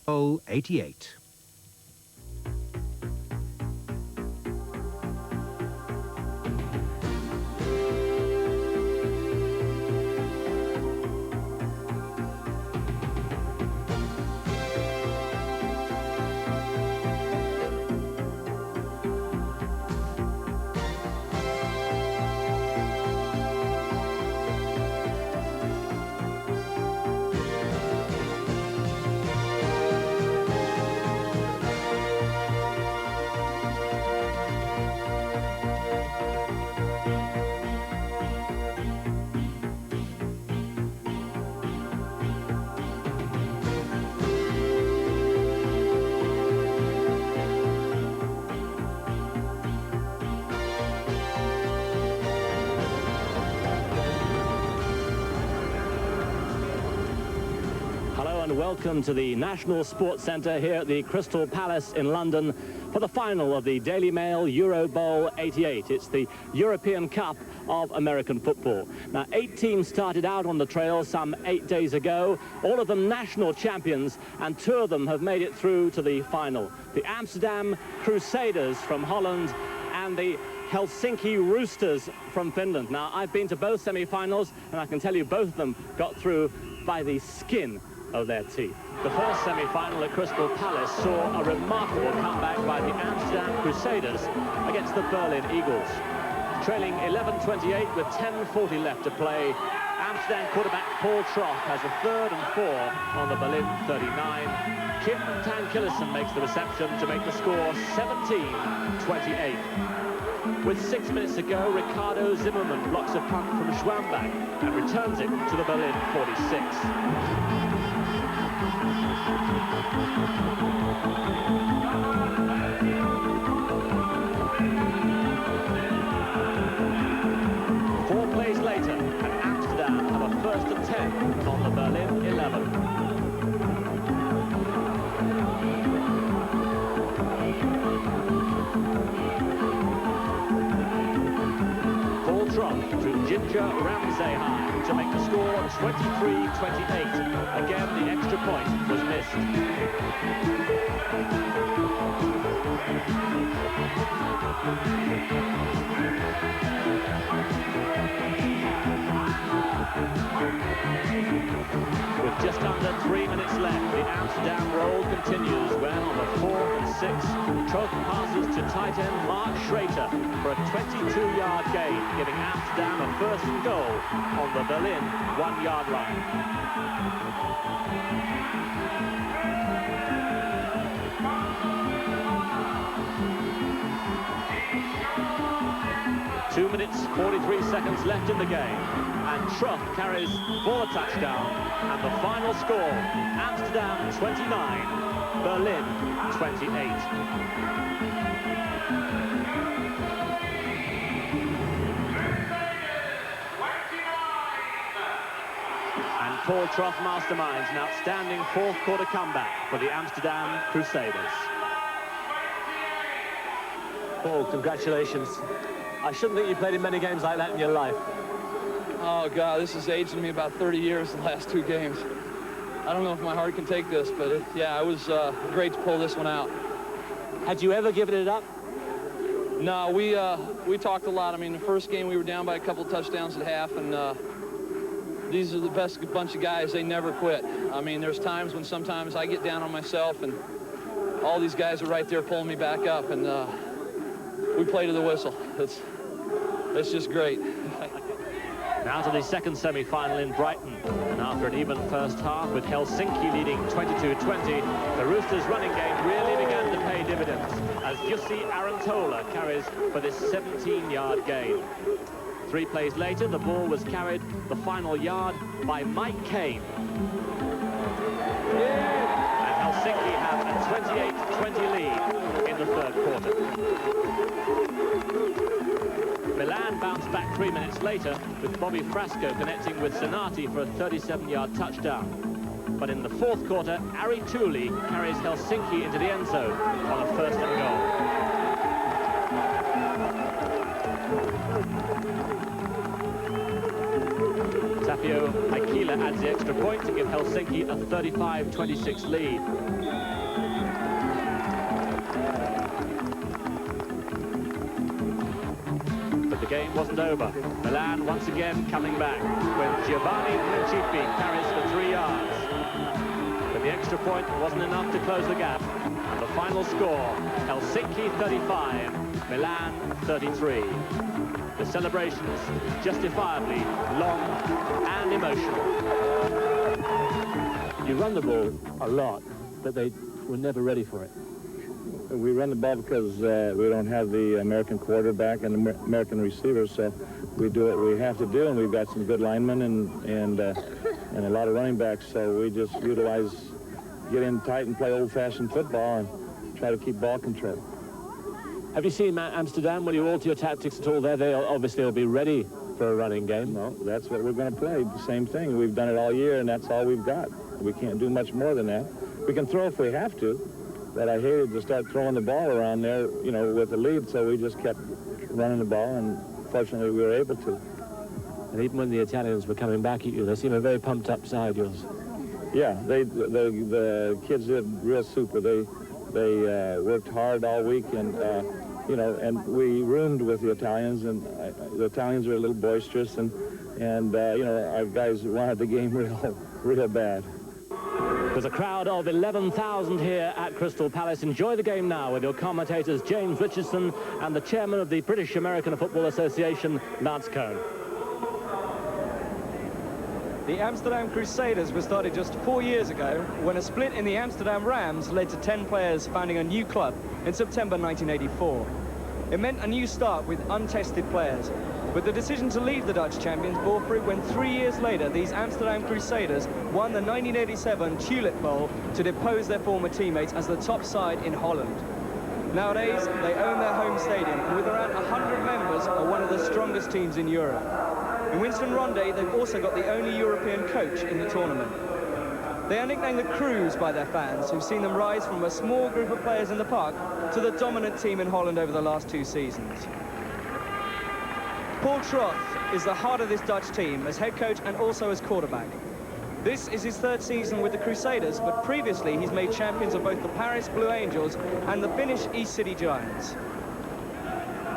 EuroBowl 88. Welcome to the National Sports Centre here at the Crystal Palace in London for the final of the Daily Mail EuroBowl 88. It's the European Cup of American football. Now, 8 teams started out on the trail some 8 days ago, all of them national champions, and 2 of them have made it through to the final. The Amsterdam Crusaders from Holland and the Helsinki Roosters from Finland. Now, I've been to both semi-finals, and I can tell you both of them got through by the skin of their teeth. The first semi-final at Crystal Palace saw a remarkable comeback by the Amsterdam Crusaders against the Berlin Eagles. Trailing 11-28 with 10:40 left to play, Amsterdam quarterback Paul Troch has a 3rd and 4 on the Berlin 39. Kim Tankillison makes the reception to make the score 17-28. With 6 minutes to go, Ricardo Zimmerman blocks a punt from Schwambach and returns it to the Berlin 46. Four plays later, and Amsterdam have a 1st and 10 on the Berlin 11. Paul Troch to Ginger Ramsey to make the score 23-28. Again, the extra point was missed. With just under 3 minutes left, the Amsterdam roll continues when on the 4th and 6, Troch passes to tight end Mark Schrater for a 22-yard gain, giving Amsterdam a 1st and goal on the Berlin 1-yard line. Two minutes, 43 seconds left in the game, and Troch carries for a touchdown, and the final score, Amsterdam 29, Berlin 28. And Paul Troch masterminds an outstanding 4th quarter comeback for the Amsterdam Crusaders. Paul, congratulations. I shouldn't think you played in many games like that in your life. Oh, God, this has aged me about 30 years the last 2 games. I don't know if my heart can take this, but yeah, it was great to pull this one out. Had you ever given it up? No, we talked a lot. I mean, the first game we were down by a couple touchdowns at half, and these are the best bunch of guys. They never quit. I mean, there's times when sometimes I get down on myself, and all these guys are right there pulling me back up, and we play to the whistle. It's just great. Now to the second semi-final in Brighton, and after an even first half with Helsinki leading 22-20, the Roosters' running game really began to pay dividends as Jussi Arantola carries for this 17-yard gain. 3 plays later, the ball was carried the final yard by Mike Kane. And Helsinki have a 28-20 lead in the 3rd quarter. Milan bounced back 3 minutes later with Bobby Frasco connecting with Senati for a 37-yard touchdown. But in the 4th quarter, Ari Tuli carries Helsinki into the end zone on a 1st and goal. Sapio Aikila adds the extra point to give Helsinki a 35-26 lead. But the game wasn't over. Milan once again coming back when Giovanni Principi carries for 3 yards. But the extra point wasn't enough to close the gap. And the final score, Helsinki 35, Milan 33. The celebrations justifiably long and emotional. You run the ball a lot, but they were never ready for it. We run the ball because we don't have the American quarterback and American receivers, so we do what we have to do, and we've got some good linemen and a lot of running backs, so we just utilize, get in tight and play old-fashioned football and try to keep ball control. Have you seen Amsterdam? Will you alter your tactics at all there? They obviously will be ready for a running game. No, that's what we're going to play, the same thing. We've done it all year, and that's all we've got. We can't do much more than that. We can throw if we have to, but I hated to start throwing the ball around there, you know, with the lead, so we just kept running the ball, and fortunately we were able to. And even when the Italians were coming back at you, they seem a very pumped-up side, yours. Yeah, the kids did real super. They worked hard all week, and you know, and we roomed with the Italians, and the Italians are a little boisterous, and you know, our guys wanted the game real bad. There's a crowd of 11,000 here at Crystal Palace. Enjoy the game now with your commentators James Richardson and the chairman of the British American Football Association, Lance Cohn. The Amsterdam Crusaders were started just 4 years ago when a split in the Amsterdam Rams led to 10 players founding a new club in September 1984. It meant a new start with untested players, but the decision to leave the Dutch champions bore fruit when 3 years later these Amsterdam Crusaders won the 1987 Tulip Bowl to depose their former teammates as the top side in Holland. Nowadays, they own their home stadium, and with around 100 members are one of the strongest teams in Europe. In Winston Ronde, they've also got the only European coach in the tournament. They are nicknamed the Crews by their fans, who've seen them rise from a small group of players in the park to the dominant team in Holland over the last 2 seasons. Paul Troth is the heart of this Dutch team as head coach and also as quarterback. This is his 3rd season with the Crusaders, but previously he's made champions of both the Paris Blue Angels and the Finnish East City Giants.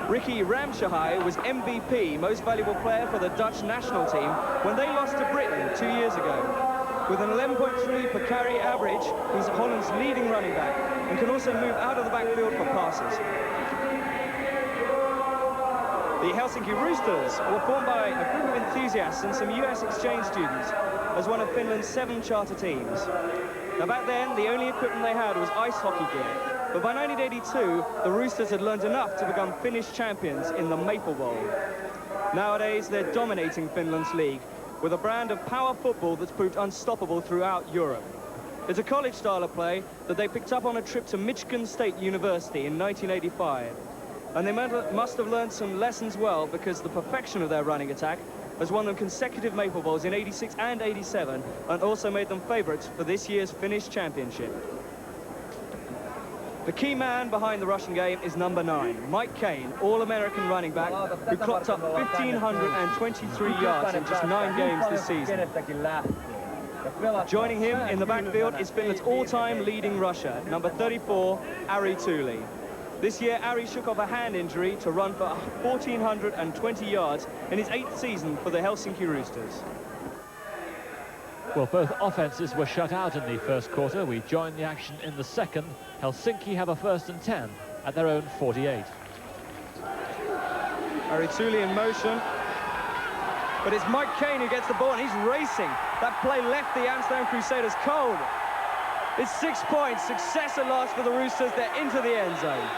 Ricky Ramshahai was MVP, most valuable player for the Dutch national team, when they lost to Britain 2 years ago. With an 11.3 per carry average, he's Holland's leading running back and can also move out of the backfield for passes. The Helsinki Roosters were formed by a group of enthusiasts and some US exchange students as one of Finland's 7 charter teams. Now back then, the only equipment they had was ice hockey gear. But by 1982, the Roosters had learned enough to become Finnish champions in the Maple Bowl. Nowadays, they're dominating Finland's league with a brand of power football that's proved unstoppable throughout Europe. It's a college style of play that they picked up on a trip to Michigan State University in 1985. And they must have learned some lessons well, because the perfection of their running attack has won them consecutive Maple Bowls in 86 and 87 and also made them favourites for this year's Finnish championship. The key man behind the Russian game is number 9, Mike Kane, All-American running back, who clocked up 1,523 yards in just 9 games this season. Joining him in the backfield is Finland's all-time leading rusher, number 34, Ari Tuli. This year, Ari shook off a hand injury to run for 1,420 yards in his 8th season for the Helsinki Roosters. Well, both offences were shut out in the first quarter. We joined the action in the second. Helsinki have a 1st and 10 at their own 48. Ari Tuli in motion. But it's Mike Kane who gets the ball, and he's racing. That play left the Amsterdam Crusaders cold. It's 6 points. Success at last for the Roosters. They're into the end zone.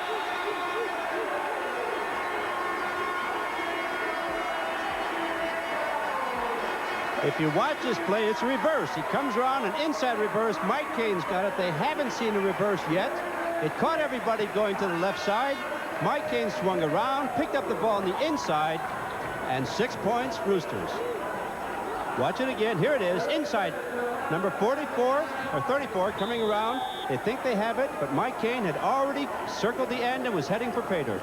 If you watch this play, it's a reverse. He comes around, an inside reverse. Mike Kane's got it. They haven't seen a reverse yet. It caught everybody going to the left side. Mike Kane swung around, picked up the ball on the inside, and 6 points, Roosters. Watch it again. Here it is, inside. Number 44, or 34, coming around. They think they have it, but Mike Kane had already circled the end and was heading for pay dirt.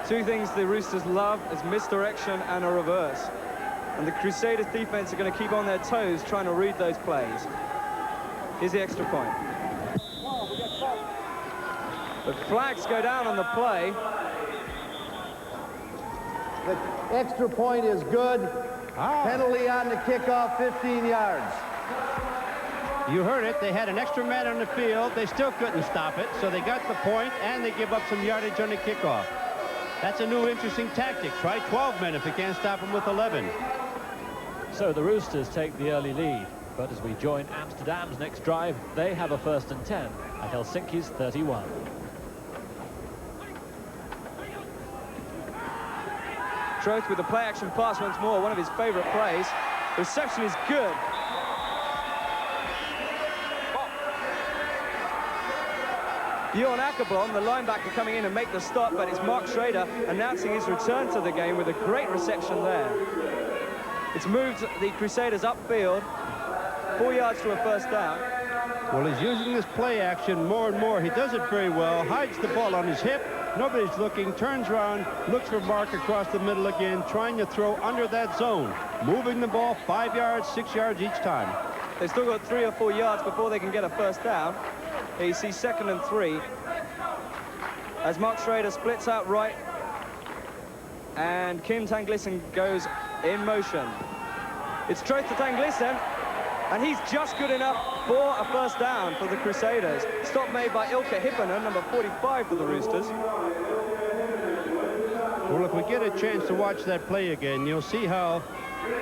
2 things the Roosters love is misdirection and a reverse. And the Crusaders defense are going to keep on their toes trying to read those plays. Here's the extra point. But flags go down on the play. The extra point is good. Penalty on the kickoff, 15 yards. You heard it. They had an extra man on the field. They still couldn't stop it, so they got the point, and they give up some yardage on the kickoff. That's a new interesting tactic. Try 12 men if you can't stop them with 11. So the Roosters take the early lead. But as we join Amsterdam's next drive, they have a 1st and 10 at Helsinki's 31. Troth with the play-action pass once more, one of his favorite plays. The reception is good. Bjorn Ackerblom, the linebacker, coming in and make the stop, but it's Mark Schrader announcing his return to the game with a great reception there. It's moved the Crusaders upfield, 4 yards to a 1st down. Well, he's using this play action more and more. He does it very well, hides the ball on his hip. Nobody's looking, turns around, looks for Mark across the middle again, trying to throw under that zone. Moving the ball 5 yards, 6 yards each time. They've still got 3 or 4 yards before they can get a 1st down. Here you see 2nd and 3. As Mark Schrader splits out right. And Kim Tanglisson goes in motion. It's Troth to Tanglisson. And he's just good enough for a 1st down for the Crusaders. Stop made by Ilkka Hipponen, number 45 for the Roosters. Well, if we get a chance to watch that play again, you'll see how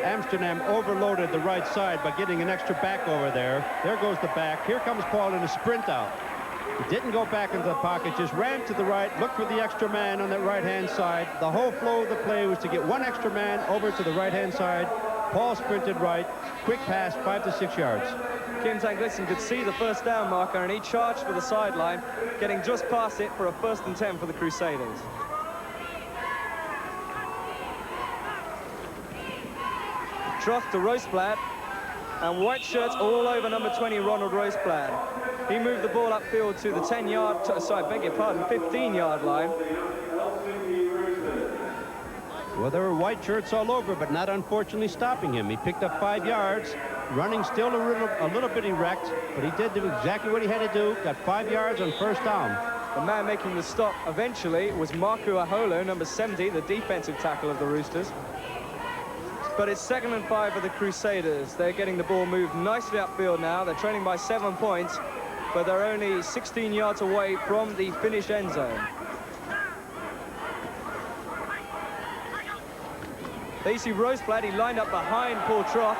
Amsterdam overloaded the right side by getting an extra back over there. There goes the back. Here comes Paul in a sprint out. He didn't go back into the pocket, just ran to the right, looked for the extra man on that right-hand side. The whole flow of the play was to get one extra man over to the right-hand side. Paul sprinted right, quick pass, 5 to 6 yards. Kim Tanglisson could see the 1st down marker, and he charged for the sideline, getting just past it for a 1st and 10 for the Crusaders. Troth to Roosblad, and white shirts all over number 20, Ronald Roosblad. He moved the ball upfield to the 15-yard line. Well, there were white shirts all over, but not unfortunately stopping him. He picked up 5 yards, running still a little bit erect, but he did do exactly what he had to do. Got 5 yards on 1st down. The man making the stop eventually was Marku Aholo, number 70, the defensive tackle of the Roosters. But it's 2nd and 5 for the Crusaders. They're getting the ball moved nicely upfield now. They're trailing by 7 points, but they're only 16 yards away from the finished end zone. There you see Roosblad, he lined up behind Paul Troth.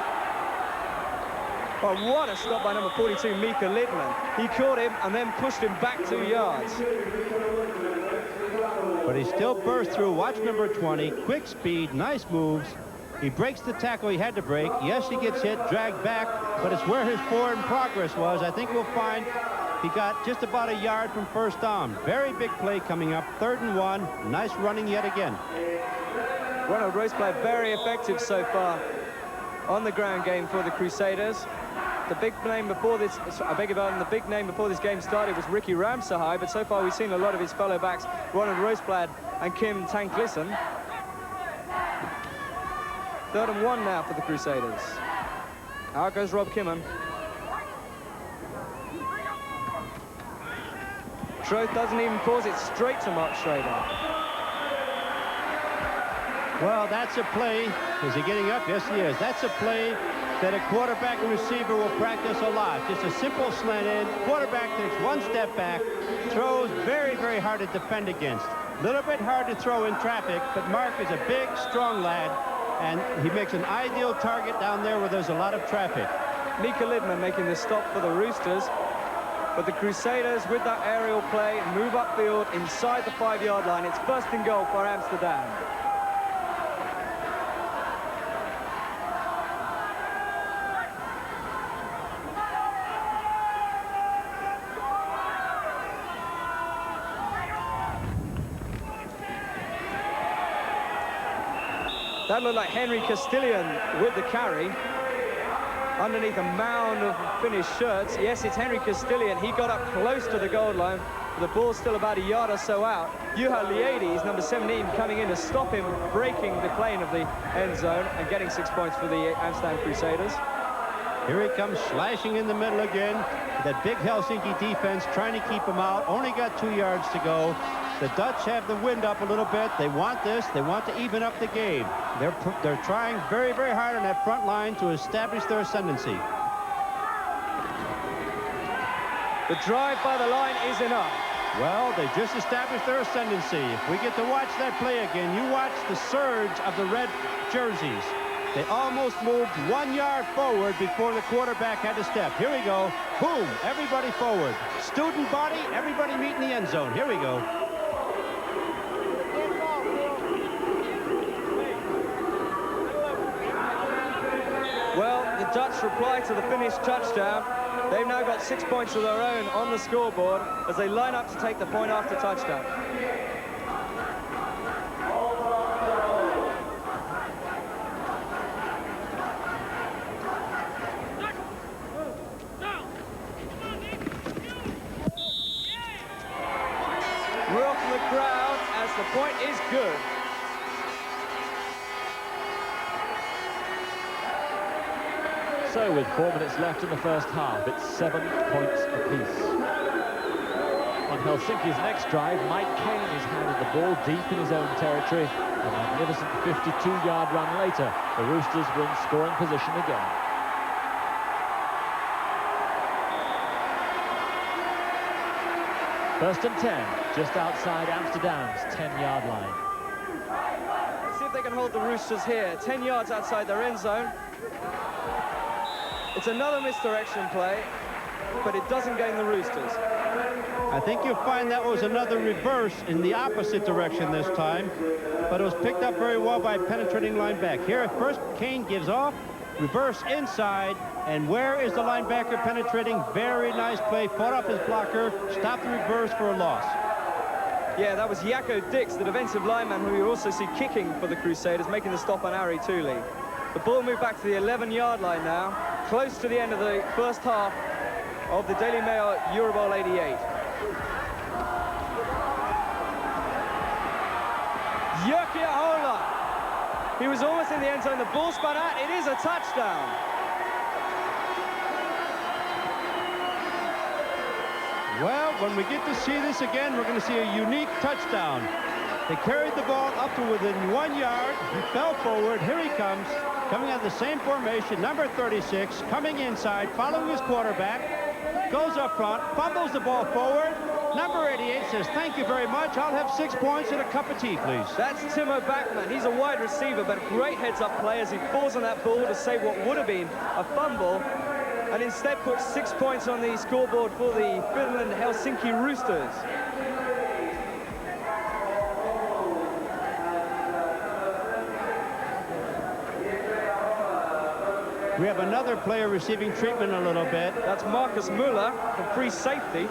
Oh, what a stop by number 42, Mika Lidman. He caught him and then pushed him back 2 yards. But he still burst through. Watch number 20, quick speed, nice moves. He breaks the tackle he had to break. Yes, he gets hit, dragged back, but it's where his forward progress was. I think we'll find he got just about a yard from 1st down. Very big play coming up, 3rd and 1. Nice running yet again. Ronald Roosblad very effective so far on the ground game for the Crusaders. The big name before this, I beg your pardon, the big name before this game started was Ricky Ramsahai, but so far we've seen a lot of his fellow backs, Ronald Roosblad and Kim Tanglisson. 3rd and 1 now for the Crusaders. Out goes Rob Kimman. Troth doesn't even pause it, straight to Mark Schrader. Well, that's a play. Is he getting up? Yes, he is. That's a play that a quarterback and receiver will practice a lot. Just a simple slant in. Quarterback takes 1 step back, throws very, very hard to defend against. A little bit hard to throw in traffic, but Mark is a big, strong lad, and he makes an ideal target down there where there's a lot of traffic. Mika Lidman making the stop for the Roosters, but the Crusaders with that aerial play move upfield inside the 5-yard line. It's 1st and goal for Amsterdam. That looked like Henry Castillion with the carry. underneath a mound of Finnish shirts. Yes, it's Henry Castilian. He got up close to the goal line. The ball's still about a yard or so out. Juha Liades, number 17, coming in to stop him breaking the plane of the end zone and getting 6 points for the Amsterdam Crusaders. Here he comes, slashing in the middle again. That big Helsinki defense trying to keep him out. Only got 2 yards to go. The Dutch have the wind up a little bit. They want this. They want to even up the game. They're trying very, very hard on that front line to establish their ascendancy. The drive by the line is enough. Well, they just established their ascendancy. If we get to watch that play again, you watch the surge of the red jerseys. They almost moved 1 yard forward before the quarterback had to step. Here we go. Boom, everybody forward. Student body, everybody meet in the end zone. Here we go. Well, the Dutch reply to the Finnish touchdown. They've now got 6 points of their own on the scoreboard as they line up to take the point after touchdown. Roar from the crowd as the point is good. So with 4 minutes left in the first half, it's 7 points apiece. On Helsinki's next drive, Mike Kane has handed the ball deep in his own territory. A magnificent 52-yard run later, the Roosters were in scoring position again. First and 10, just outside Amsterdam's 10-yard line. Let's see if they can hold the Roosters here. 10 yards outside their end zone. It's another misdirection play, but it doesn't gain the Roosters. I think you'll find that was another reverse in the opposite direction this time, but it was picked up very well by a penetrating linebacker. Here, first Kane gives off, reverse inside, and where is the linebacker penetrating? Very nice play, fought off his blocker, stopped the reverse for a loss. Yeah, that was Jacco Dix, the defensive lineman, who you also see kicking for the Crusaders, making the stop on Ari Tooley. The ball moved back to the 11-yard line now, close to the end of the first half of the Daily Mail EuroBowl 88. Jyrki Ahola. He was almost in the end zone. The ball spun out. It is a touchdown. Well, when we get to see this again, we're going to see a unique touchdown. They carried the ball up to within 1 yard. He fell forward. Here he comes, coming out of the same formation, number 36, coming inside, following his quarterback, goes up front, fumbles the ball forward. Number 88 says, thank you very much. I'll have 6 points and a cup of tea, please. That's Timo Backman. He's a wide receiver, but a great heads-up play as he falls on that ball to save what would have been a fumble, and instead puts 6 points on the scoreboard for the Finland Helsinki Roosters. We have another player receiving treatment a little bit. That's Marcus Muller from free safety.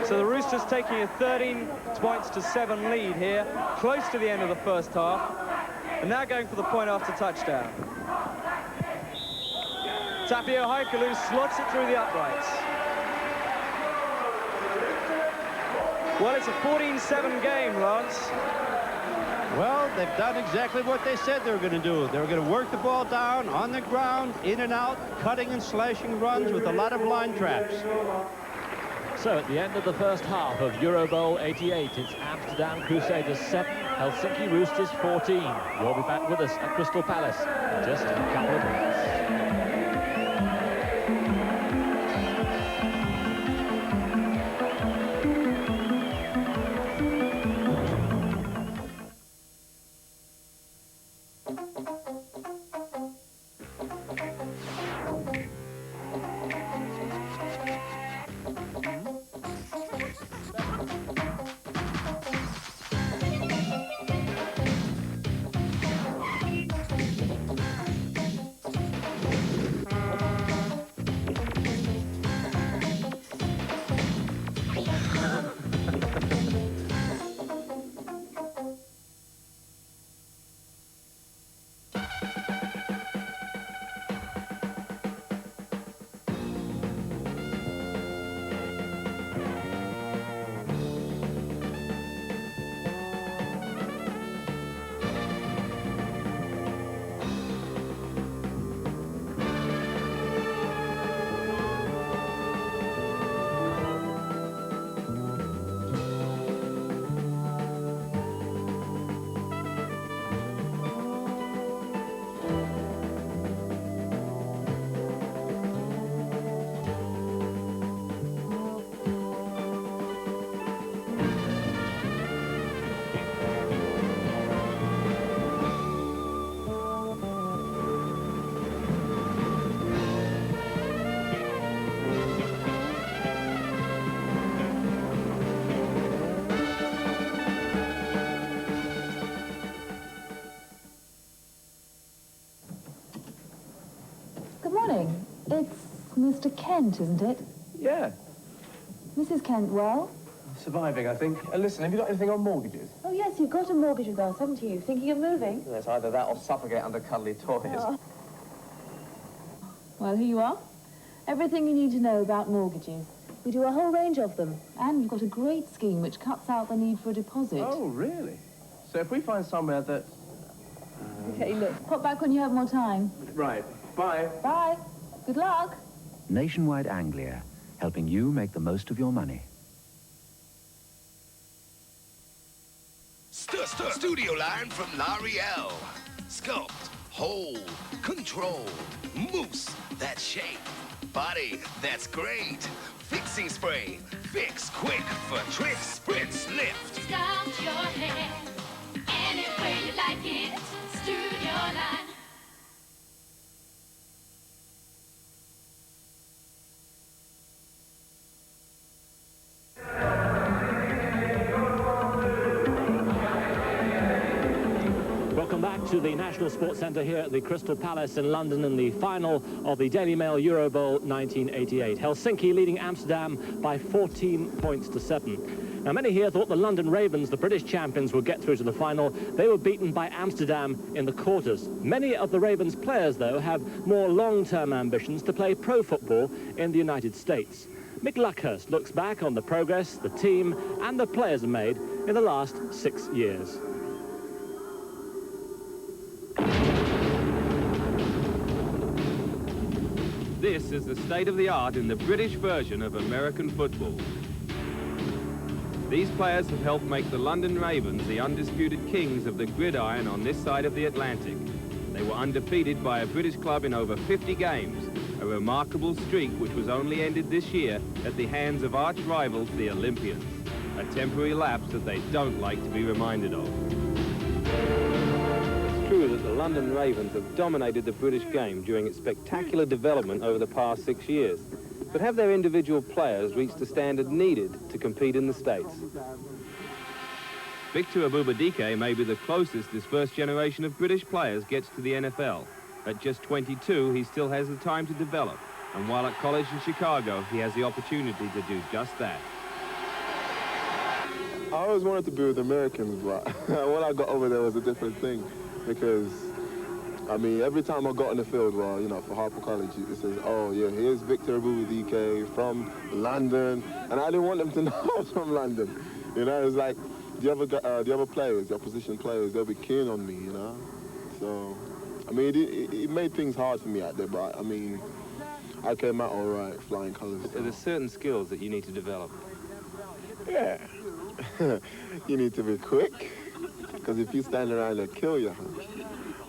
So the Roosters taking a 13-7 lead here, close to the end of the first half, and now going for the point after touchdown. Tapio Haikalu slots it through the uprights. Well, it's a 14-7 game, Lance. Well, they've done exactly what they said they were going to do. They were going to work the ball down, on the ground, in and out, cutting and slashing runs with a lot of line traps. So at the end of the first half of EuroBowl 88, it's Amsterdam Crusaders 7, Helsinki Roosters 14. You'll be back with us at Crystal Palace in just a couple of minutes. Mr. Kent, isn't it? Yeah. Mrs. Kent, well? Surviving, I think. Listen, have you got anything on mortgages? Oh, yes, you've got a mortgage with us, haven't you? Thinking of moving? Yes, either that or suffocate under cuddly toys. Oh. Well, here you are. Everything you need to know about mortgages. We do a whole range of them. And we've got a great scheme which cuts out the need for a deposit. Oh, really? So if we find somewhere that... Okay, look. Pop back when you have more time. Right. Bye. Bye. Good luck. Nationwide Anglia, helping you make the most of your money. Studio line from L'Oreal. Sculpt, hold, control, mousse, that shape, body, that's great. Fixing spray, fix quick for tricks, spritz, lift. Sculpt your hair, any way you like it. Studio line. Welcome back to the National Sports Centre here at the Crystal Palace in London in the final of the Daily Mail EuroBowl 1988. Helsinki leading Amsterdam by 14 points to 7. Now, many here thought the London Ravens, the British champions, would get through to the final. They were beaten by Amsterdam in the quarters. Many of the Ravens players, though, have more long-term ambitions to play pro football in the United States. Mick Luckhurst looks back on the progress the team and the players have made in the last 6 years. This is the state-of-the-art in the British version of American football. These players have helped make the London Ravens the undisputed kings of the gridiron on this side of the Atlantic. They were undefeated by a British club in over 50 games, a remarkable streak which was only ended this year at the hands of arch rivals, the Olympians. A temporary lapse that they don't like to be reminded of. It's true that the London Ravens have dominated the British game during its spectacular development over the past 6 years. But have their individual players reached the standard needed to compete in the States? Victor Abubadike may be the closest this first generation of British players gets to the NFL. At just 22, he still has the time to develop, and while at college in Chicago, he has the opportunity to do just that. I always wanted to be with Americans, but when I got over there was a different thing, because I mean, every time I got on the field, well, you know, for Harper College, it says, oh, yeah, here's Victor Abubadike from London. And I didn't want them to know I was from London. You know, it's like the other players, the opposition players, they'll be keen on me, you know. So, I mean, it made things hard for me out there, but, I mean, I came out all right, flying colors. So there's certain skills that you need to develop. Yeah. You need to be quick, because if you stand around, they'll kill you.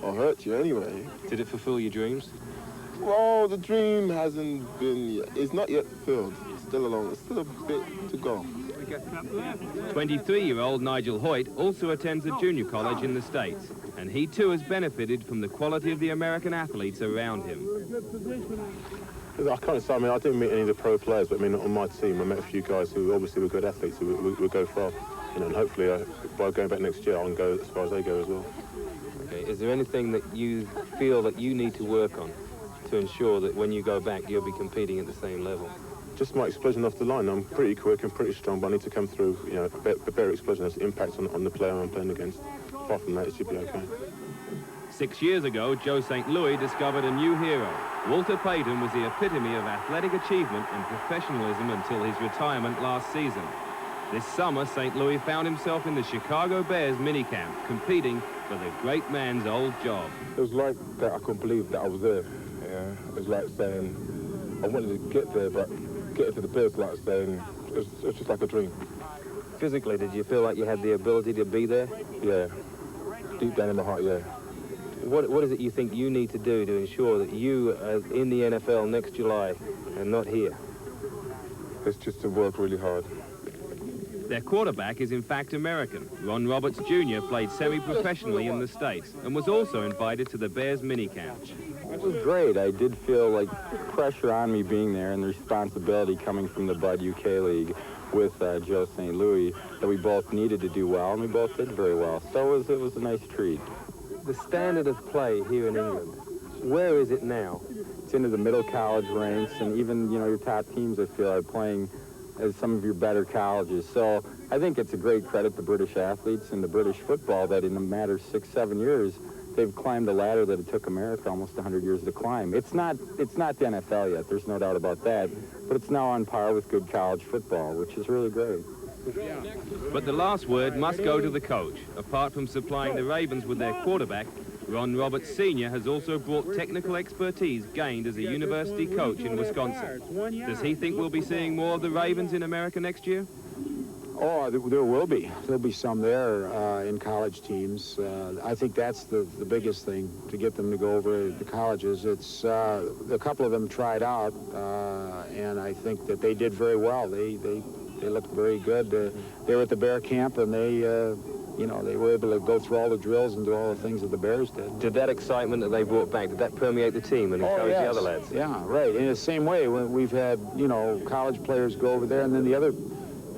Or hurt you anyway. Did it fulfill your dreams? Well, the dream hasn't been yet. It's not yet filled. It's still a bit to go. 23-year-old Nigel Hoyt also attends a junior college in the States, and he too has benefited from the quality of the American athletes around him. I can't say, I mean, I didn't meet any of the pro players, but I mean, on my team, I met a few guys who obviously were good athletes who would go far. You know, and hopefully, by going back next year, I can go as far as they go as well. Okay. Is there anything that you feel that you need to work on to ensure that when you go back, you'll be competing at the same level? Just my explosion off the line. I'm pretty quick and pretty strong, but I need to come through, you know, a better explosion has impact on the player I'm playing against. Apart from that, it should be okay. 6 years ago, Joe St. Louis discovered a new hero. Walter Payton was the epitome of athletic achievement and professionalism until his retirement last season. This summer, St. Louis found himself in the Chicago Bears minicamp, competing for the great man's old job. It was like that I couldn't believe that I was there. Yeah, it was like saying I wanted to get there, but getting to the Bears, like saying it was just like a dream. Physically, did you feel like you had the ability to be there? Yeah, deep down in my heart, yeah. What is it you think you need to do to ensure that you are in the NFL next July and not here? It's just to work really hard. Their quarterback is in fact American. Ron Roberts Jr. played semi-professionally in the States and was also invited to the Bears minicamp. It was great. I did feel like pressure on me being there and the responsibility coming from the Bud UK League with Joe St. Louis that we both needed to do well, and we both did very well. So it was a nice treat. The standard of play here in England, where is it now? gets into the middle college ranks, and even, you know, your top teams, I feel, are playing as some of your better colleges. So I think it's a great credit to British athletes and to British football that in a matter of 6-7 years, they've climbed a ladder that it took America almost 100 years to climb. It's not the NFL yet, there's no doubt about that, but it's now on par with good college football, which is really great. But the last word must go to the coach. Apart from supplying the Ravens with their quarterback, Ron Roberts Sr. has also brought technical expertise gained as a university coach in Wisconsin. Does he think we'll be seeing more of the Ravens in America next year? Oh, there will be. There'll be some there in college teams. I think that's the biggest thing, to get them to go over the colleges. It's a couple of them tried out, and I think that they did very well. They looked very good. They were at the Bear camp, and they you know, they were able to go through all the drills and do all the things that the Bears did. Did that excitement that they brought back, did that permeate the team and encourage the other lads? Yeah, right. In the same way, when we've had, you know, college players go over there, and then the other,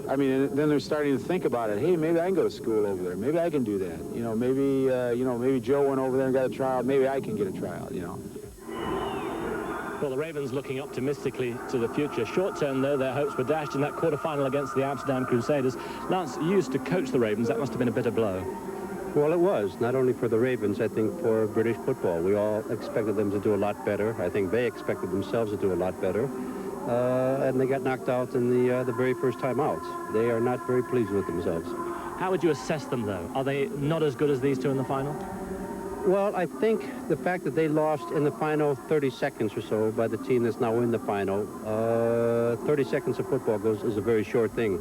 I mean, then they're starting to think about it. Hey, maybe I can go to school over there. Maybe I can do that. You know, maybe Joe went over there and got a tryout. Maybe I can get a tryout, you know. Well, the Ravens looking optimistically to the future. Short term, though, their hopes were dashed in that quarter-final against the Amsterdam Crusaders. Lance, you used to coach the Ravens. That must have been a bitter blow. Well, it was, not only for the Ravens, I think for British football. We all expected them to do a lot better. I think they expected themselves to do a lot better. And they got knocked out in the very first time out. They are not very pleased with themselves. How would you assess them, though? Are they not as good as these two in the final? Well, I think the fact that they lost in the final 30 seconds or so by the team that's now in the final, 30 seconds of football is a very short thing.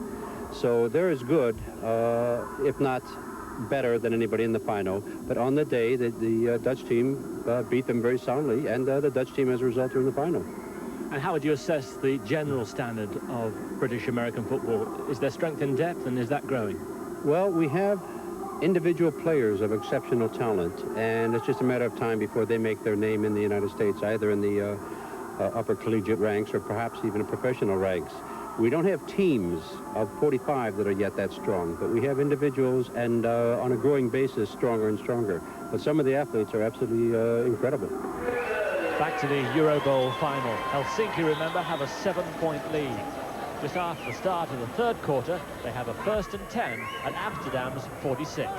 So they're as good, if not better than anybody in the final. But on the day, the Dutch team beat them very soundly, and the Dutch team, as a result, are in the final. And how would you assess the general standard of British-American football? Is there strength in depth, and is that growing? Well, we have individual players of exceptional talent, and it's just a matter of time before they make their name in the United States, either in the upper collegiate ranks or perhaps even professional ranks. We don't have teams of 45 that are yet that strong, but we have individuals, and on a growing basis, stronger and stronger. But some of the athletes are absolutely incredible. Back to the EuroBowl final. Helsinki, remember, have a 7-point lead. Just after the start of the third quarter, they have a 1st and 10 at Amsterdam's 46.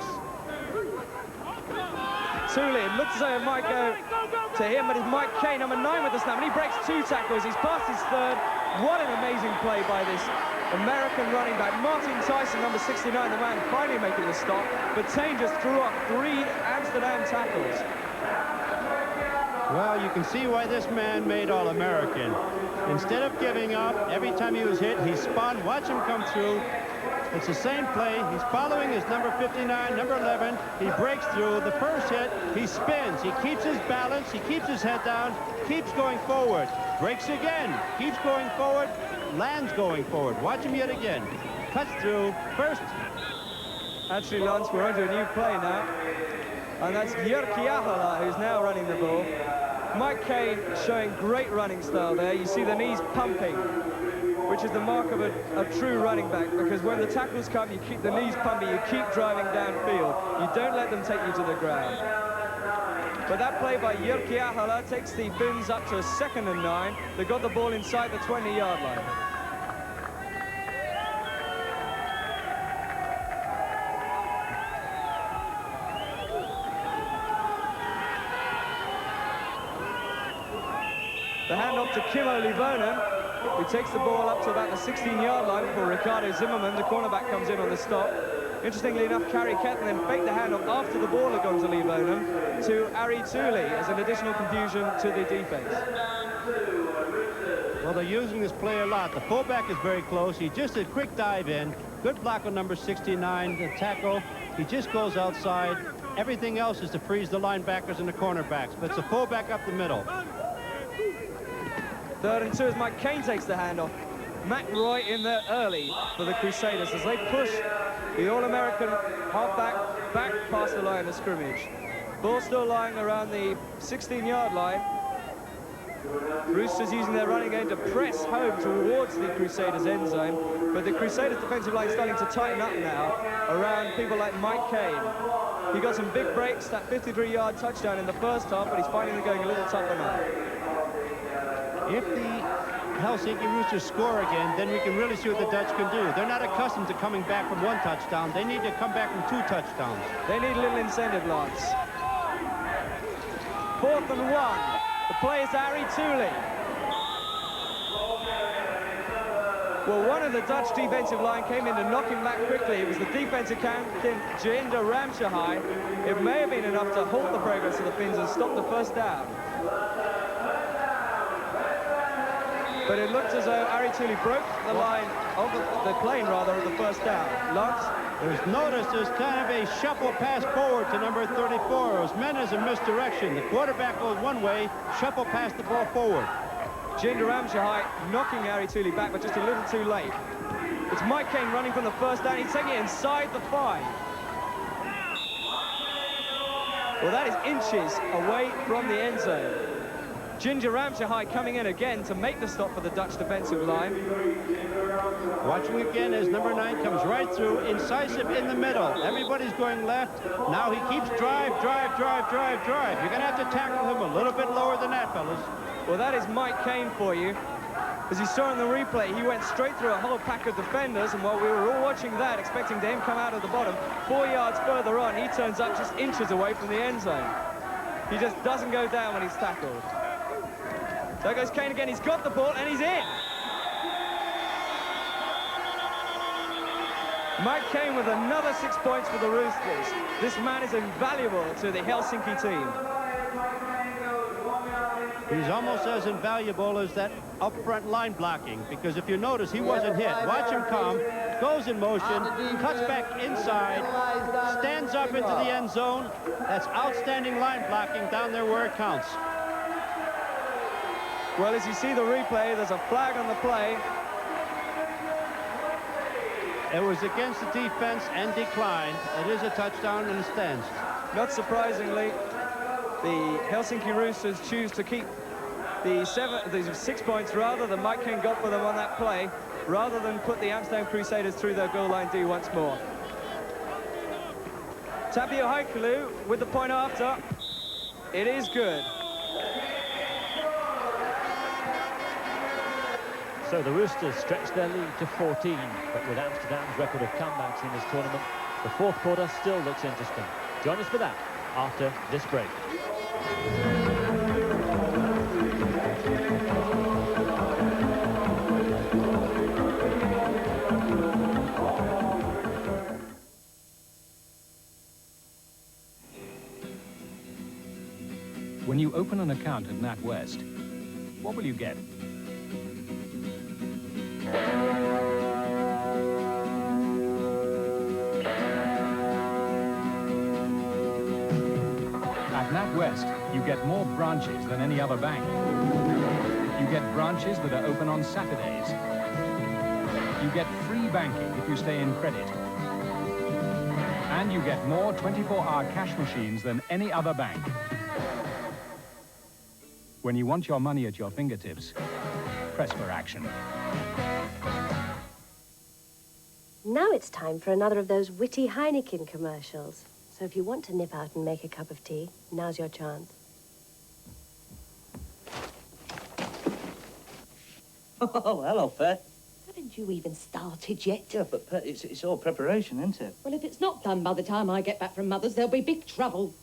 Tooley, it looks as though it might go to him, but it's Mike Kane, number 9 with the snap, and he breaks 2 tackles. He's past his third. What an amazing play by this American running back. Martin Tyson, number 69, the man finally making the stop, but Tane just threw up 3 Amsterdam tackles. Well, you can see why this man made All-American. Instead of giving up, every time he was hit, he spun. Watch him come through. It's the same play. He's following his number 59, number 11. He breaks through. The first hit, he spins. He keeps his balance. He keeps his head down. Keeps going forward. Breaks again. Keeps going forward. Lands going forward. Watch him yet again. Cuts through. First. Actually, Lance, we're onto a new play now. And that's Jyrki Ahola, who's now running the ball. Mike Kane showing great running style there. You see the knees pumping, which is the mark of a true running back, because when the tackles come, you keep the knees pumping, you keep driving downfield. You don't let them take you to the ground. But that play by Jyrki Ahola takes the Finns up to a 2nd and 9. They got the ball inside the 20-yard line. The handoff to Kimmo Livonen, who takes the ball up to about the 16-yard line for Ricardo Zimmerman. The cornerback comes in on the stop. Interestingly enough, Kari Ketten then faked the handoff after the ball had gone to Livonen to Ari Tooley as an additional confusion to the defense. Well, they're using this play a lot. The fullback is very close. He just did a quick dive in. Good block on number 69, the tackle. He just goes outside. Everything else is to freeze the linebackers and the cornerbacks, but it's the fullback up the middle. 3rd and 2 as Mike Kane takes the handoff. McRoy in there early for the Crusaders as they push the All-American halfback back past the line of scrimmage. Ball still lying around the 16-yard line. Roosters using their running game to press home towards the Crusaders' end zone, but the Crusaders' defensive line is starting to tighten up now around people like Mike Kane. He got some big breaks, that 53-yard touchdown in the first half, but he's finding it going a little tougher now. If the Helsinki Roosters score again, then we can really see what the Dutch can do. They're not accustomed to coming back from 1 touchdown. They need to come back from 2 touchdowns. They need a little incentive, Lance. 4th and 1. The play is Harry Tooley. Well, one of the Dutch defensive line came in to knock him back quickly. It was the defensive captain, Jinder Ramshahai. It may have been enough to halt the progress of the Finns and stop the first down. But it looked as though Harry Tooley broke the line of the plane, rather, of the first down. Lance? There's kind of a shuffle pass forward to number 34. It was meant as a misdirection. The quarterback goes one way, shuffle pass the ball forward. Jinder Ramshahai knocking Harry Tooley back, but just a little too late. It's Mike Kane running from the first down. He's taking it inside the 5. Well, that is inches away from the end zone. Jinder Ramshahai coming in again to make the stop for the Dutch defensive line. Watching again as number 9 comes right through, incisive in the middle. Everybody's going left. Now he keeps drive. You're going to have to tackle him a little bit lower than that, fellas. Well, that is Mike Kane for you. As you saw in the replay, he went straight through a whole pack of defenders, and while we were all watching that, expecting to him come out of the bottom, 4 yards further on, he turns up just inches away from the end zone. He just doesn't go down when he's tackled. There goes Kane again. He's got the ball, and he's in. Mike Kane with another 6 points for the Roosters. This man is invaluable to the Helsinki team. He's almost as invaluable as that up-front line blocking, because if you notice, he wasn't hit. Watch him come, goes in motion, cuts back inside, stands up into the end zone. That's outstanding line blocking down there where it counts. Well, as you see the replay, there's a flag on the play. It was against the defense and declined. It is a touchdown and it stands. Not surprisingly, the Helsinki Roosters choose to keep the 6 points rather than Mike Kane got for them on that play, rather than put the Amsterdam Crusaders through their goal line D once more. Tapio Haikulu with the point after. It is good. So the Roosters stretch their lead to 14, but with Amsterdam's record of comebacks in this tournament, the 4th quarter still looks interesting. Join us for that after this break. When you open an account at NatWest, what will you get? At NatWest, you get more branches than any other bank. You get branches that are open on Saturdays. You get free banking if you stay in credit. And you get more 24-hour cash machines than any other bank. When you want your money at your fingertips, press for action. Now it's time for another of those witty Heineken commercials. So if you want to nip out and make a cup of tea, now's your chance. Oh, hello, Pet. Haven't you even started yet? Yeah, but Pet, it's all preparation, isn't it? Well, if it's not done by the time I get back from Mother's, there'll be big trouble.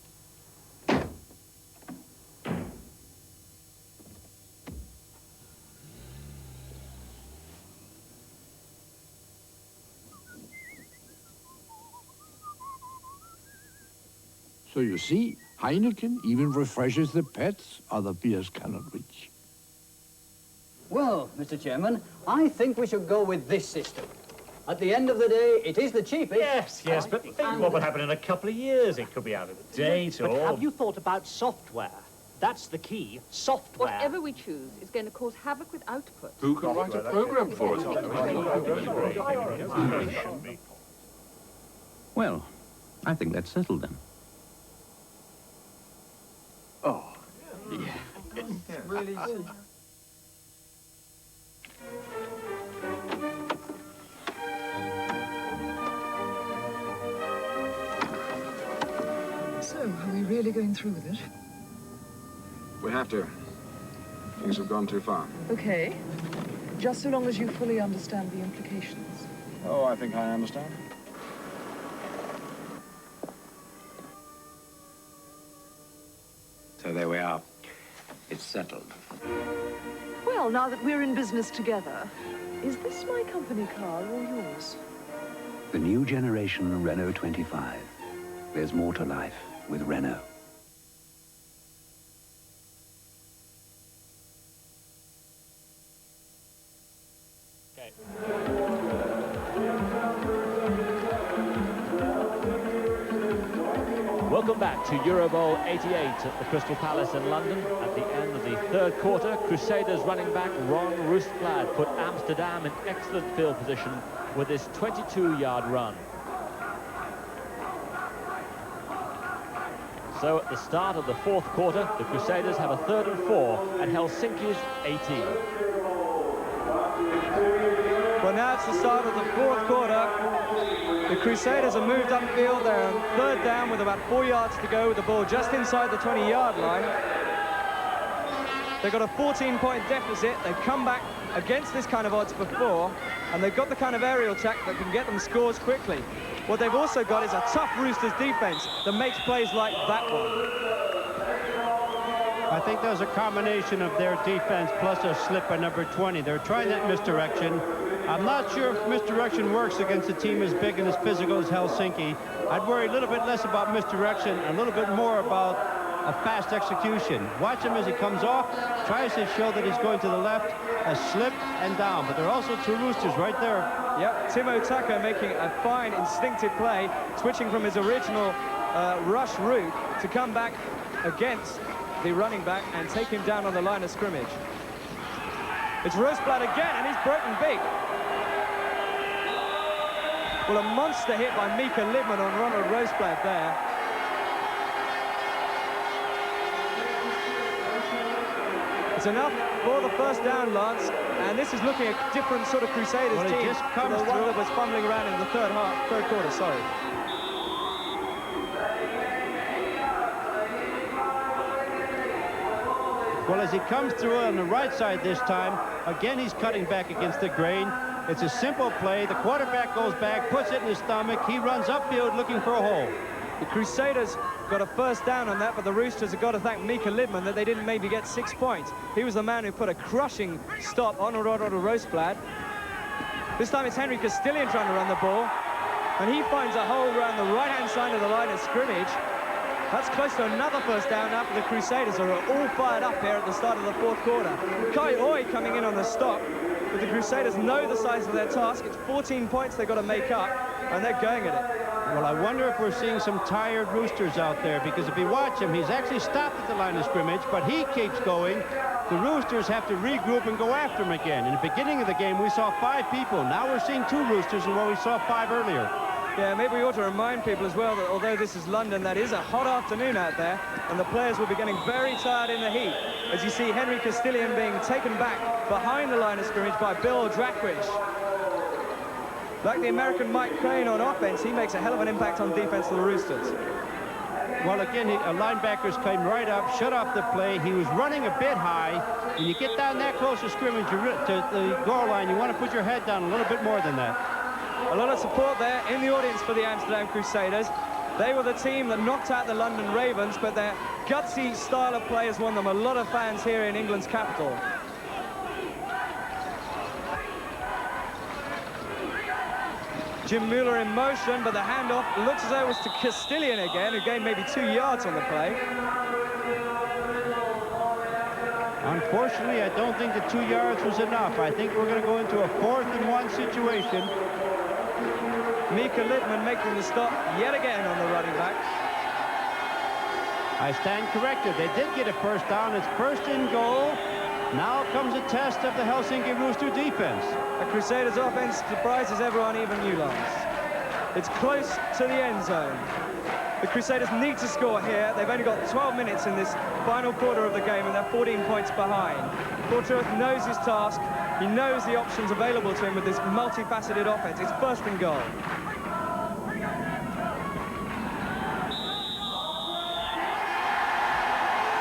So you see, Heineken even refreshes the pets other beers cannot reach. Well, Mr. Chairman, I think we should go with this system. At the end of the day, it is the cheapest. Yes, but think what will happen in a couple of years. It could be out of date or... But have you thought about software? That's the key, software. Whatever we choose is going to cause havoc with output. Who can write a program for us? Well, I think that's settled then. Oh, yeah. Really easy. So, are we really going through with it? We have to. things have gone too far. Okay. Just so long as you fully understand the implications. Oh, I think I understand. So there we are. It's settled. Well, now that we're in business together, is this my company car or yours? The new generation Renault 25. There's more to life with Renault. Welcome back to EuroBowl 88 at the Crystal Palace in London. At the end of the third quarter, Crusaders running back Ron Roostblad put Amsterdam in excellent field position with this 22-yard run. So at the start of the fourth quarter, the Crusaders have a 3rd and 4 at Helsinki's 18. Well, now it's the start of the fourth quarter. The Crusaders have moved upfield. They're on 3rd down with about 4 yards to go with the ball just inside the 20-yard line. They've got a 14-point deficit. They've come back against this kind of odds before, and they've got the kind of aerial attack that can get them scores quickly. What they've also got is a tough Roosters defense that makes plays like that one. I think there's a combination of their defense plus a slip by number 20. They're trying that misdirection. I'm not sure if misdirection works against a team as big and as physical as Helsinki. I'd worry a little bit less about misdirection and a little bit more about a fast execution. Watch him as he comes off, tries to show that he's going to the left, a slip and down. But there are also two Roosters right there. Yep, Timo Tucker making a fine instinctive play, switching from his original rush route to come back against the running back and take him down on the line of scrimmage. It's Roostblad again, and he's broken big. Well, a monster hit by Mika Lidman on Ronald Roostblad there. It's enough for the first down, Lance, and this is looking a different sort of Crusaders team just to comes the one through. that was fumbling around in the third quarter, sorry. Well, as he comes through on the right side this time, again, he's cutting back against the grain. It's a simple play. The quarterback goes back, puts it in his stomach. He runs upfield looking for a hole. The Crusaders got a first down on that, but the Roosters have got to thank Mika Lidman that they didn't maybe get 6 points. He was the man who put a crushing stop on Ronald Roostblad. This time it's Henry Castillion trying to run the ball, and he finds a hole around the right-hand side of the line of scrimmage. That's close to another first down now for the Crusaders, who are all fired up here at the start of the fourth quarter. Kai Oi coming in on the stop, but the Crusaders know the size of their task. It's 14 points they've got to make up, and they're going at it. Well, I wonder if we're seeing some tired Roosters out there, because if you watch him, he's actually stopped at the line of scrimmage, but he keeps going. The Roosters have to regroup and go after him again. In the beginning of the game, we saw 5 people. Now we're seeing 2 Roosters, and we saw 5 earlier. Yeah, maybe we ought to remind people as well that although this is London, that is a hot afternoon out there, and the players will be getting very tired in the heat. As you see Henry Castillion being taken back behind the line of scrimmage by Bill Drakwich. Like the American Mike Crane on offense, he makes a hell of an impact on defense for the Roosters. Well, again, linebackers came right up, shut off the play. He was running a bit high. When you get down that close to scrimmage, to the goal line, you want to put your head down a little bit more than that. A lot of support there in the audience for the Amsterdam Crusaders. They were the team that knocked out the London Ravens, but their gutsy style of play has won them a lot of fans here in England's capital. Jim Mueller in motion, but the handoff looks as though it was to Castillion again, who gained maybe 2 yards on the play. Unfortunately, I don't think the 2 yards was enough. I think we're going to go into a 4th and 1 situation. Mika Lidman making the stop yet again on the running back. I stand corrected. They did get a first down. It's first and goal. Now comes a test of the Helsinki Rooster defense. The Crusaders offense surprises everyone, even you, Lance. It's close to the end zone. The Crusaders need to score here. They've only got 12 minutes in this final quarter of the game, and they're 14 points behind. Portruth knows his task. He knows the options available to him with this multifaceted offense. It's first and goal.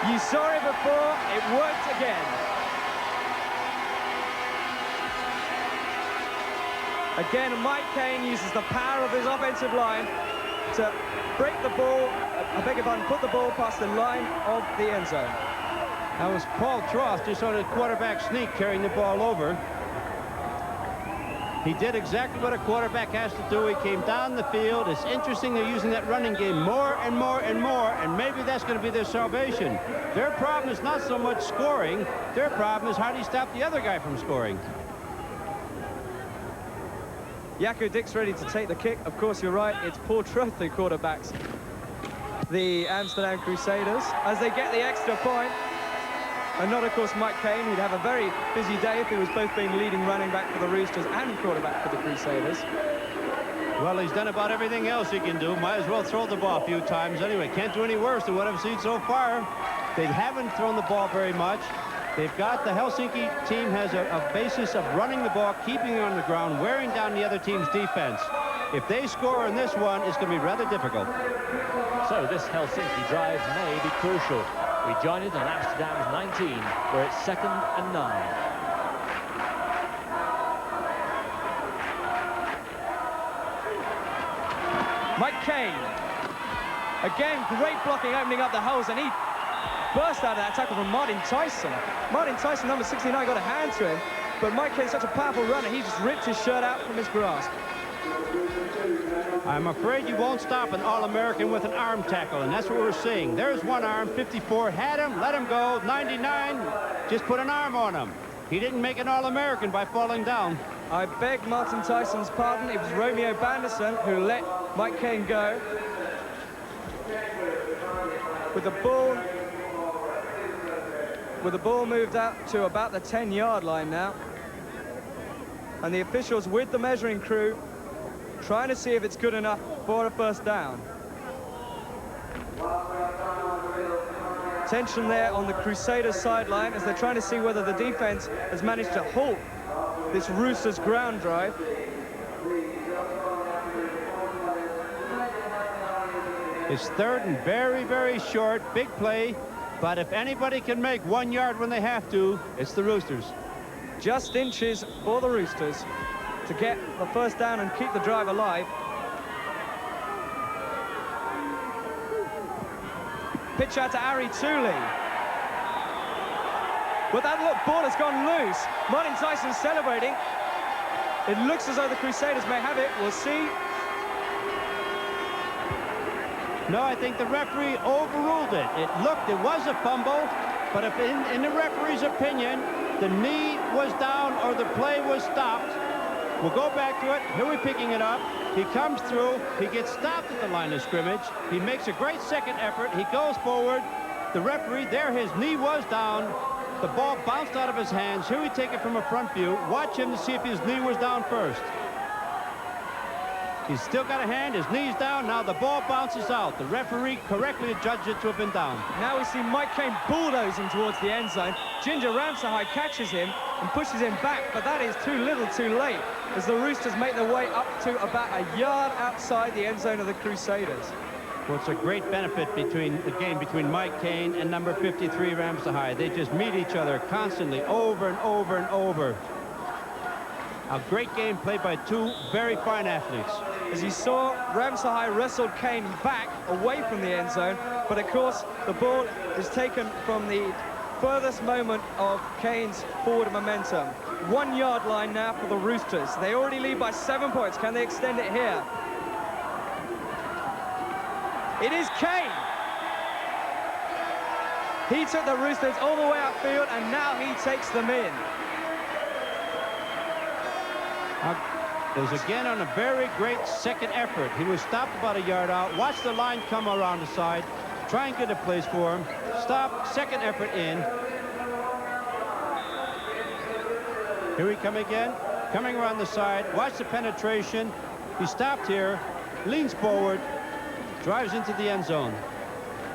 You saw it before, it worked again. Again, Mike Cain uses the power of his offensive line to break the ball, I beg your pardon, put the ball past the line of the end zone. That was Paul Trost just on a quarterback sneak carrying the ball over. He did exactly what a quarterback has to do. He came down the field. It's interesting they're using that running game more and more and more, and maybe that's going to be their salvation. Their problem is not so much scoring. Their problem is how do you stop the other guy from scoring? Jaco Dick's ready to take the kick. Of course, you're right. It's Paul Trost who quarterbacks the Amsterdam Crusaders as they get the extra point. And not, of course, Mike Cain. He'd have a very busy day if he was both being leading running back for the Roosters and quarterback for the Crusaders. Well, he's done about everything else he can do. Might as well throw the ball a few times anyway. Can't do any worse than what I've seen so far. They haven't thrown the ball very much. They've got the Helsinki team has a basis of running the ball, keeping it on the ground, wearing down the other team's defense. If they score in this one, it's going to be rather difficult. So this Helsinki drive may be crucial. We join it on Amsterdam's 19, where it's 2nd and 9. Mike Cain. Again, great blocking, opening up the holes, and he burst out of that tackle from Martin Tyson. Martin Tyson, number 69, got a hand to him, but Mike Cain's such a powerful runner, he just ripped his shirt out from his grasp. I'm afraid you won't stop an All-American with an arm tackle, and that's what we're seeing. There's one arm, 54, had him, let him go, 99, just put an arm on him. He didn't make an All-American by falling down. I beg Martin Tyson's pardon. It was Romeo Banderson who let Mike Cain go. With the ball moved out to about the 10-yard line now. And the officials with the measuring crew trying to see if it's good enough for a first down. Tension there on the Crusaders sideline as they're trying to see whether the defense has managed to halt this Roosters ground drive. It's 3rd and very, very short, big play, but if anybody can make 1 yard when they have to, it's the Roosters. Just inches for the Roosters to get the first down and keep the drive alive. Pitch out to Ari Tooley. But that ball has gone loose. Martin Tyson celebrating. It looks as though the Crusaders may have it. We'll see. No, I think the referee overruled it. It was a fumble, but if in the referee's opinion, the knee was down or the play was stopped, we'll go back to it. Here we're picking it up. He comes through. He gets stopped at the line of scrimmage. He makes a great second effort. He goes forward. The referee, there his knee was down. The ball bounced out of his hands. Here we take it from a front view. Watch him to see if his knee was down first. He's still got a hand. His knee's down. Now the ball bounces out. The referee correctly judged it to have been down. Now we see Mike Cain bulldozing towards the end zone. Ginger Ramsahai catches him and pushes him back, but that is too little too late as the Roosters make their way up to about a yard outside the end zone of the Crusaders. Well, it's a great benefit between the game between Mike Cain and number 53 Ramsahai. They just meet each other constantly over and over and over. A great game played by two very fine athletes. As you saw, Ramsahai wrestled Cain back away from the end zone, but of course the ball is taken from the furthest moment of Cain's forward momentum. 1 yard line now for the Roosters. They already lead by 7 points. Can they extend it here? It is Cain. He took the Roosters all the way outfield, and now he takes them in. It was again on a very great second effort. He was stopped about a yard out. Watch the line come around the side. Try and get a place for him. Stop, second effort in. Here we come again. Coming around the side. Watch the penetration. He stopped here. Leans forward. Drives into the end zone.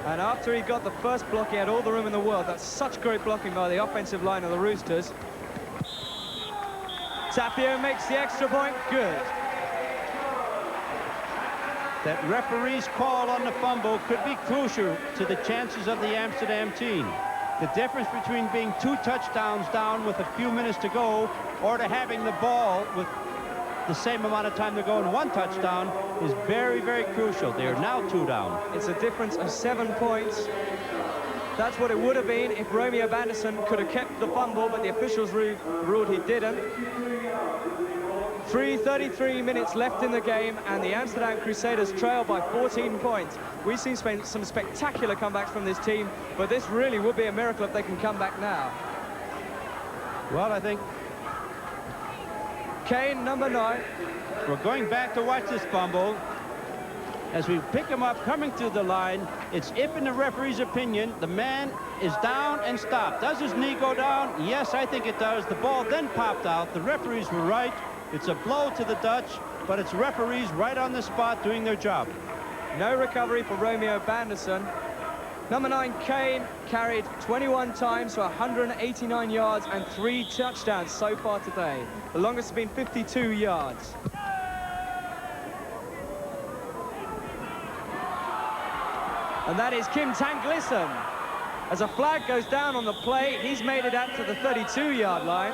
And after he got the first block, he had all the room in the world. That's such great blocking by the offensive line of the Roosters. Tapio makes the extra point. Good. That referee's call on the fumble could be crucial to the chances of the Amsterdam team. The difference between being 2 touchdowns down with a few minutes to go or to having the ball with the same amount of time they're going 1 touchdown is very, very crucial. They are now 2 down. It's a difference of 7 points. That's what it would have been if Romeo Banderson could have kept the fumble, but the officials ruled he didn't. 33 minutes left in the game, and the Amsterdam Crusaders trail by 14 points. We've seen some spectacular comebacks from this team, but this really would be a miracle if they can come back now. Well, I think Kane, number 9. We're going back to watch this fumble. As we pick him up, coming through the line, it's if, in the referee's opinion, the man is down and stopped. Does his knee go down? Yes, I think it does. The ball then popped out. The referees were right. It's a blow to the Dutch, but it's referees right on the spot doing their job. No recovery for Romeo Banderson. Number 9, Kane, carried 21 times for 189 yards and 3 touchdowns so far today. The longest has been 52 yards. And that is Kim Tanglisson. As a flag goes down on the play, he's made it out to the 32-yard line.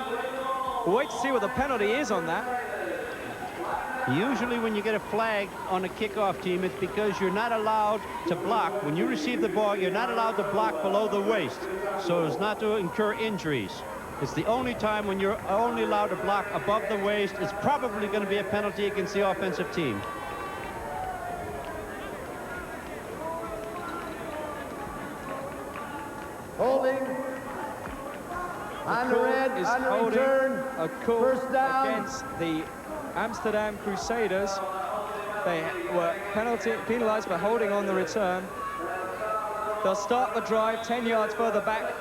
We'll wait to see what the penalty is on that. Usually when you get a flag on a kickoff team, it's because you're not allowed to block. When you receive the ball, you're not allowed to block below the waist, so as not to incur injuries. It's the only time when you're only allowed to block above the waist. It's probably going to be a penalty against the offensive team. Holding. On the red, on the return. A call First down against the Amsterdam Crusaders. They were penalized for holding on the return. They'll start the drive 10 yards further back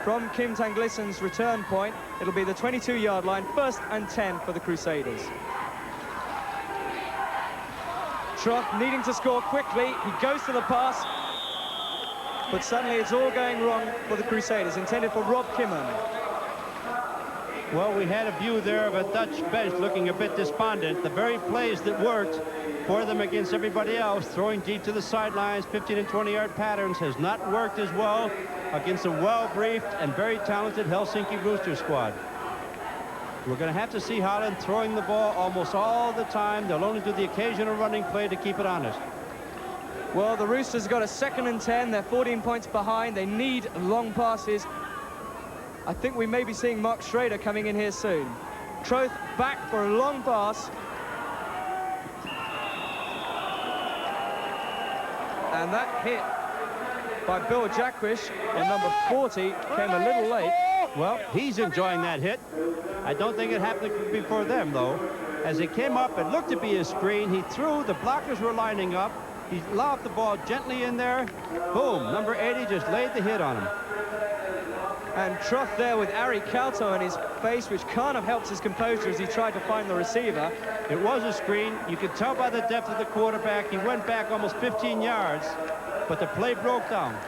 from Kim Tanglisson's return point. It'll be the 22-yard line, 1st and 10 for the Crusaders. Troth needing to score quickly. He goes to the pass, but suddenly it's all going wrong for the Crusaders, intended for Rob Kimmen. Well, we had a view there of a Dutch bench looking a bit despondent. The very plays that worked for them against everybody else, throwing deep to the sidelines, 15 and 20-yard patterns, has not worked as well against a well-briefed and very talented Helsinki Rooster squad. We're going to have to see Holland throwing the ball almost all the time. They'll only do the occasional running play to keep it honest. Well, the Roosters got a 2nd and 10. They're 14 points behind. They need long passes. I think we may be seeing Mark Schrader coming in here soon. Troth back for a long pass. And that hit by Bill Jackwish in number 40 came a little late. Well, he's enjoying that hit. I don't think it happened before them, though. As it came up, it looked to be a screen. He threw. The blockers were lining up. He lobbed the ball gently in there. Boom, number 80 just laid the hit on him. And Troth there with Ari Kalto in his face, which kind of helps his composure as he tried to find the receiver. It was a screen. You could tell by the depth of the quarterback. He went back almost 15 yards, but the play broke down.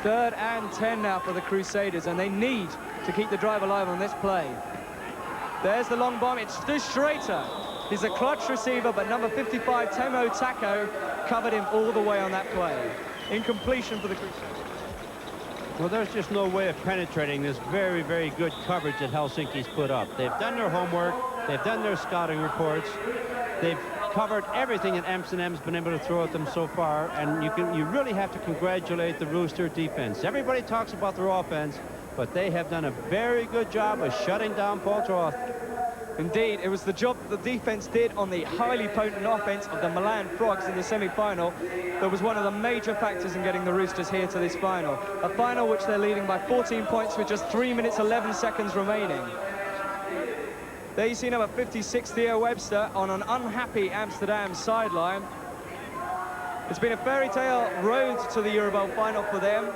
3rd and 10 now for the Crusaders, and they need to keep the drive alive on this play. There's the long bomb. It's Stu Schrader. He's a clutch receiver, but number 55, Temo Tako, covered him all the way on that play. Incompletion for the Crusaders. Well, there's just no way of penetrating this very, very good coverage that Helsinki's put up. They've done their homework. They've done their scouting reports. They've covered everything that Amsterdam's been able to throw at them so far, and you really have to congratulate the Rooster defense. Everybody talks about their offense, but they have done a very good job of shutting down Paul Troth. Indeed, it was the job that the defense did on the highly potent offense of the Milan Frogs in the semi-final that was one of the major factors in getting the Roosters here to this final. A final which they're leading by 14 points with just 3 minutes 11 seconds remaining. There you see number 56, Theo Webster, on an unhappy Amsterdam sideline. It's been a fairy tale road to the EuroBowl final for them.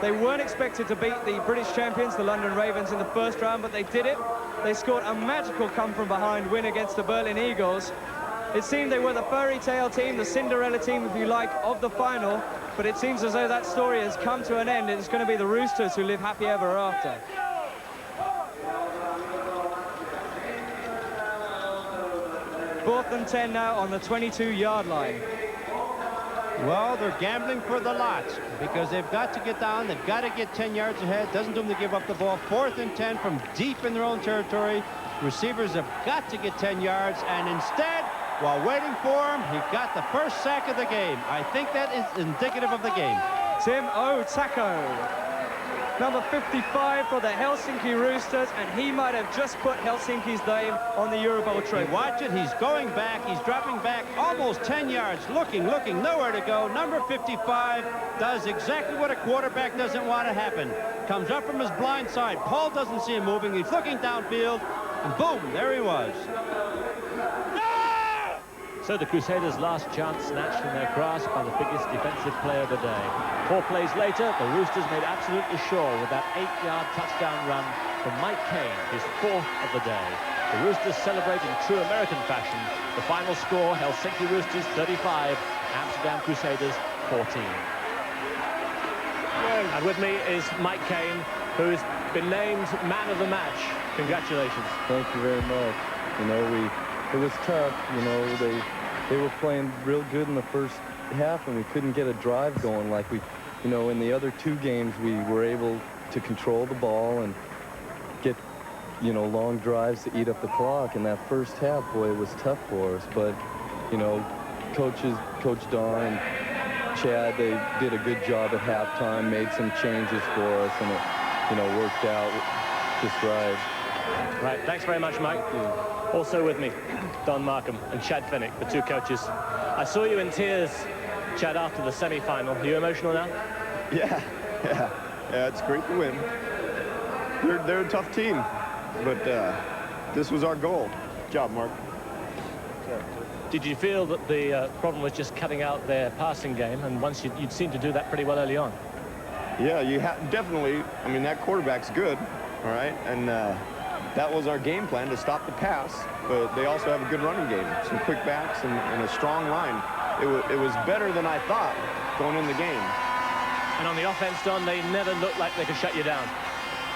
They weren't expected to beat the British champions, the London Ravens, in the 1st round, but they did it. They scored a magical come-from-behind win against the Berlin Eagles. It seemed they were the fairy tale team, the Cinderella team, if you like, of the final, but it seems as though that story has come to an end. It's going to be the Roosters who live happy ever after. Fourth and 10 now on the 22-yard line. Well, they're gambling for the lots because they've got to get down. They've got to get 10 yards ahead. Doesn't do them to give up the ball. 4th and 10 from deep in their own territory. Receivers have got to get 10 yards, and instead, while waiting for him, he got the first sack of the game. I think that is indicative of the game. Tim Otako, number 55 for the Helsinki Roosters, and he might have just put Helsinki's name on the EuroBowl trophy. Watch it, he's going back, he's dropping back almost 10 yards, looking, nowhere to go. Number 55 does exactly what a quarterback doesn't want to happen. Comes up from his blind side. Paul doesn't see him moving, he's looking downfield, and boom, there he was. So the Crusaders' last chance snatched from their grasp by the biggest defensive player of the day. 4 plays later, the Roosters made absolutely sure with that 8-yard touchdown run from Mike Kane, his 4th of the day. The Roosters celebrate in true American fashion. The final score, Helsinki Roosters 35, Amsterdam Crusaders 14. And with me is Mike Kane, who's been named man of the match. Congratulations. Thank you very much. You know, it was tough. You know, they were playing real good in the first half, and we couldn't get a drive going like we, you know, in the other 2 games we were able to control the ball and get, you know, long drives to eat up the clock. In that first half, boy, it was tough for us. But, you know, Coach Don and Chad, they did a good job at halftime, made some changes for us, and it, you know, worked out just right. Right, thanks very much, Mike. Also with me, Don Markham and Chad Finnick, the 2 coaches. I saw you in tears, Chad, after the semi-final. Are you emotional now? Yeah, it's great to win. They're a tough team, but this was our goal. Good job, Mark. Did you feel that the problem was just cutting out their passing game, and once you'd seemed to do that pretty well early on? Yeah, you definitely. I mean, that quarterback's good, all right, and that was our game plan, to stop the pass, but they also have a good running game, some quick backs and a strong line. It was better than I thought going in the game. And on the offense, Don, they never looked like they could shut you down.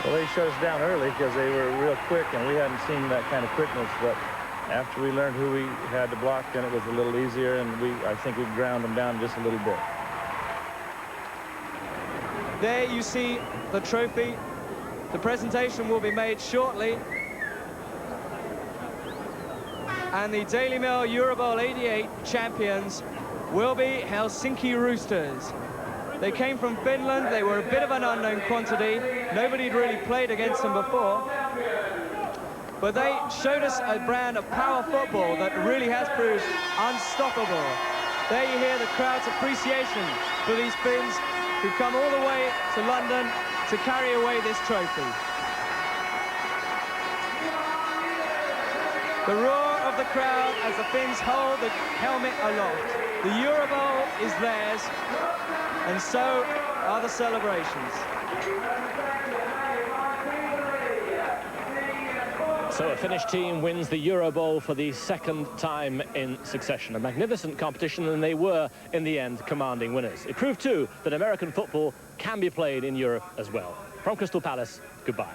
Well, they shut us down early because they were real quick, and we hadn't seen that kind of quickness, but after we learned who we had to block, then it was a little easier, and I think we ground them down just a little bit. There you see the trophy. The presentation will be made shortly. And the Daily Mail EuroBowl 88 champions will be Helsinki Roosters. They came from Finland. They were a bit of an unknown quantity. Nobody had really played against them before. But they showed us a brand of power football that really has proved unstoppable. There you hear the crowd's appreciation for these Finns who've come all the way to London to carry away this trophy. The roar of the crowd as the Finns hold the helmet aloft. The EuroBowl is theirs, and so are the celebrations. So a Finnish team wins the EuroBowl for the 2nd time in succession. A magnificent competition, and they were, in the end, commanding winners. It proved, too, that American football can be played in Europe as well. From Crystal Palace, goodbye.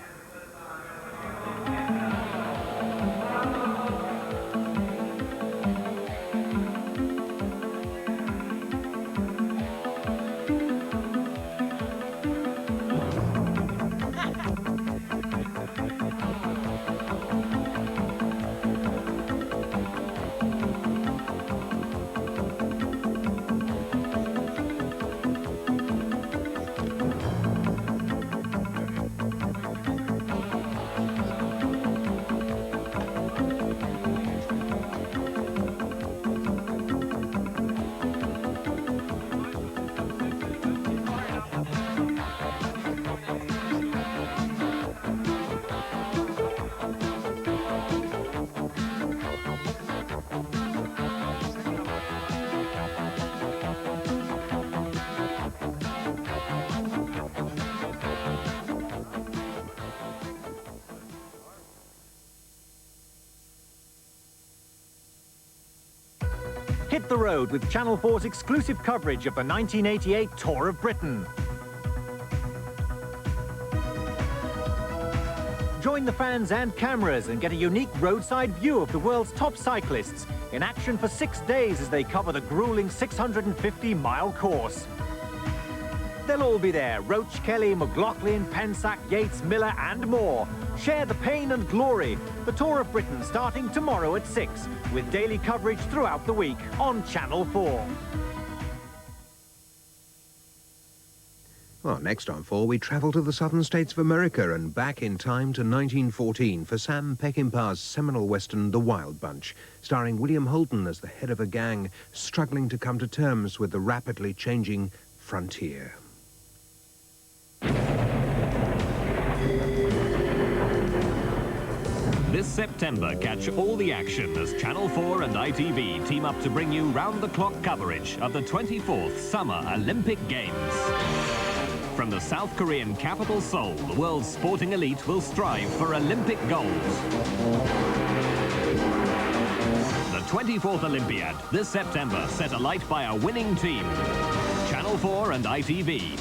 Hit the road with Channel 4's exclusive coverage of the 1988 Tour of Britain. Join the fans and cameras and get a unique roadside view of the world's top cyclists in action for 6 days as they cover the grueling 650-mile course. They'll all be there, Roach, Kelly, McLaughlin, Pensac, Yates, Miller and more. Share the pain and glory. The Tour of Britain starting tomorrow at 6 with daily coverage throughout the week on Channel 4. Well, next on 4, we travel to the southern states of America and back in time to 1914 for Sam Peckinpah's seminal western The Wild Bunch, starring William Holden as the head of a gang struggling to come to terms with the rapidly changing frontier. This September, catch all the action as Channel 4 and ITV team up to bring you round-the-clock coverage of the 24th Summer Olympic Games. From the South Korean capital Seoul, the world's sporting elite will strive for Olympic gold. The 24th Olympiad, this September, set alight by a winning team. Channel 4 and ITV.